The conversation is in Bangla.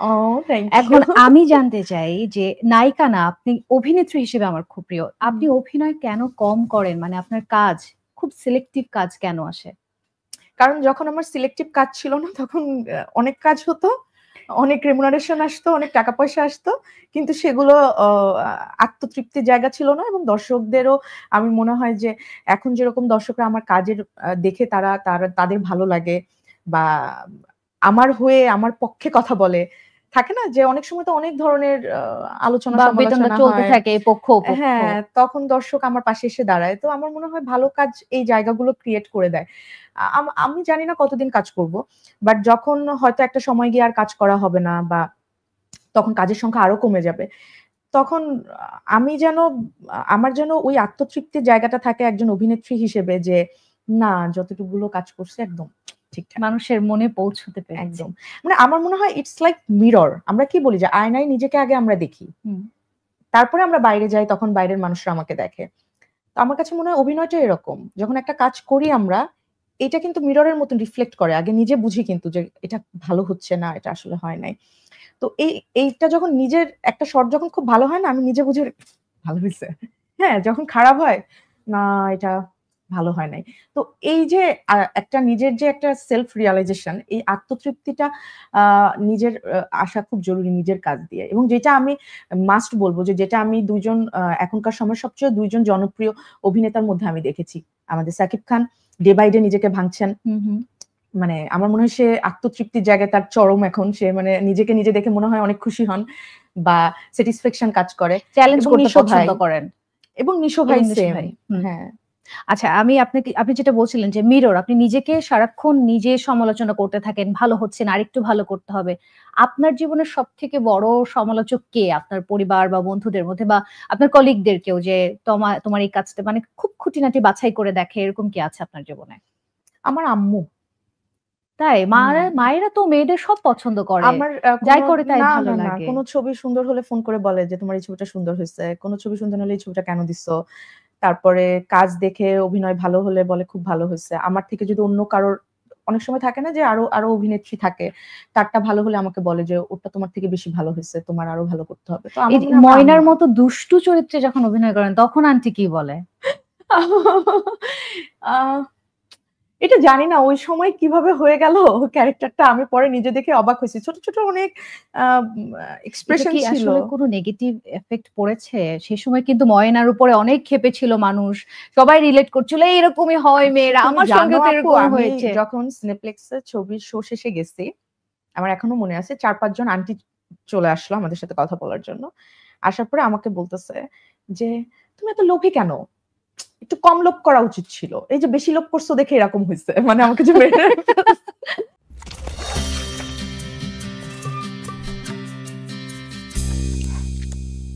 ও থ্যাংক এখন ইউ। আমি জানতে চাই যে নায়িকা না, আপনি অভিনেত্রী হিসেবে আমার খুব প্রিয়। আপনি অভিনয় কেন কম করেন? মানে আপনার কাজ খুব সিলেক্টিভ কাজ কেন আসে? কারণ যখন আমার সিলেক্টিভ কাজ ছিল না তখন অনেক কাজ হতো, অনেক রেমুনারেশন আসতো, অনেক টাকা পয়সা আসতো। কিন্তু সেগুলো আ আত্মতৃপ্তির জায়গা ছিল না এবং দর্শকদেরও আমি মনে হয় যে এখন যেরকম দর্শকরা আমার কাজের দেখে তাদের ভালো লাগে বা আমার হয়ে আমার পক্ষে কথা বলে। থাকে না যে অনেক সময় তো অনেক ধরনের আলোচনা বা বেতনটা সমালোচনা চলতে হয়। থাকে পক্ষ অপক্ষ। হ্যাঁ, তখন দর্শক আমার পাশে এসে দাঁড়ায়। তো আমার মনে হয় ভালো কাজ এই জায়গাগুলো ক্রিয়েট করে দেয়। আমি জানি না কতদিন কাজ করব। বাট যখন হয়তো একটা সময় গিয়ে আর কাজ করা হবে না বা তখন কাজের সংখ্যা আরো কমে যাবে। তখন আমি যেন আমার যেন ওই আত্মতৃপ্তির জায়গাটা থাকে একজন অভিনেত্রী হিসেবে যে, না যতটুকুগুলো কাজ করছি একদম ঠিকঠাক। মানুষের মনে পৌঁছতে পেরেছি। একদম। মানে আমার মনে হয় ইটস লাইক মিরর। আমরা কি বলি যে আয়নায় নিজেকে আগে আমরা দেখি। হুম। তারপরে আমরা বাইরে যাই তখন বাইরের মানুষরা আমাকে দেখে। তো আমার কাছে মনে হয় অভিনয়টা এরকম। যখন একটা কাজ করি আমরা, এটা কিন্তু মিররের মতন রিফ্লেক্ট করে। আগে নিজে বুঝি কিন্তু যে এটা ভালো হচ্ছে না, এটা আসলে হয় নাই। তো এইটা যখন নিজের একটা শট যখন খুব ভালো হয় না, আমি নিজে বুঝে ভালো হইছে। হ্যাঁ, যখন খারাপ হয়, না এটা ভালো হয় নাই। তো এই যে একটা নিজের যে একটা সেলফ রিয়ালাইজেশন, এই আত্মতৃপ্তিটা আ নিজের আসা খুব জরুরি নিজের কাজ দিয়ে। এবং যেটা আমি মাস্ট বলব যে যেটা আমি ২ জন এখনকার সময়ের সবচেয়ে ২ জন জনপ্রিয় অভিনেতার মধ্যে আমি দেখেছি। আমাদের Shakib Khan day by day নিজেকে ভাঙছেন। হুম, হুম। মানে আমার মনে হয় সে আত্মতৃপ্তির জায়গায় তার চরম এখন। সে মানে নিজেকে নিজে দেখে মনে হয় অনেক খুশি হন বা স্যাটিসফ্যাকশন কাজ করে। চ্যালেঞ্জ এবং করতে নিশো ভাই পছন্দ করেন। এবং নিশো ভাই এবং নিশু সেম। ভাই। হুম। হ্যাঁ। আচ্ছা, আপনি যেটা বলছিলেন যে মিরর, আপনি নিজেকে সারাক্ষণ নিজে সমালোচনা করতে থাকেন। ভালো হচ্ছে না, আরেকটু ভালো করতে হবে। আপনার জীবনের সবথেকে বড় সমালোচক কে? আপনার পরিবার বা বন্ধুদের মধ্যে বা আপনার কলিগদের কেউ যে তোমার এই কাজটা মানে খুব খুঁটিনাটি বাছাই করে দেখে, এরকম কি আছে আপনার জীবনে? আমার আম্মু। তাই? হুম। মায়েরা তো মেয়েদের সব পছন্দ করে। আমার যাই করে তাই ভালো না। লাগে। কোন ছবি সুন্দর হলে ফোন করে বলে যে, "তোমার এই ছবিটা সুন্দর হইছে।" কোন ছবি সুন্দর হলে, "এই ছবিটা কেন দিছো?" তারপরে কাজ দেখে অভিনয় ভালো হলে বলে, "খুব ভালো হইছে।" আমার থেকে যদি অন্য কারোর অনেক সময় থাকে না যে আরো অভিনেত্রী থাকে। তারটা ভালো হলে আমাকে বলে যে, "ওরটা তোমার থেকে বেশি ভালো হইছে। তোমার আরো ভালো করতে হবে।" তো এই আমার যে মনে হয় আমার ময়নার আম্মা। মতো দুষ্টু চরিত্রে যখন অভিনয় করেন তখন আন্টি কি বলে? আ এটা জানি না ওই সময় কিভাবে হয়ে গেল ক্যারেক্টারটা আমি পরে নিজে দেখে অবাক হইছি। ছোট, ছোট অনেক আ এটা এক্সপ্রেশন কি ছিল। আসলে কোনো নেগেটিভ ইফেক্ট পড়েছে? সে সময় কিন্তু ময়নার উপরে অনেক ক্ষেপেছিল মানুষ। সবাই রিলেট করছিল, "এরকমই হয় মেয়েরা। তুমি আমার জানো সঙ্গেও তো আপু এরকম আমি হয়েছে।" যখন সিনেপ্লেক্সে ছবির শো শেষে গেছি, আমার এখনো মনে আছে ৪-৫ জন আন্টি চলে আসলো আমাদের সাথে কথা বলার জন্য। আসার পরে আমাকে বলতেছে যে, "তুমি এত লোভী কেন? একটু কম লোভ করা উচিত ছিল। এই যে বেশি লোভ করছো দেখে এরকম হইছে।" মানে আমাকে যে মেরে ফেলছে।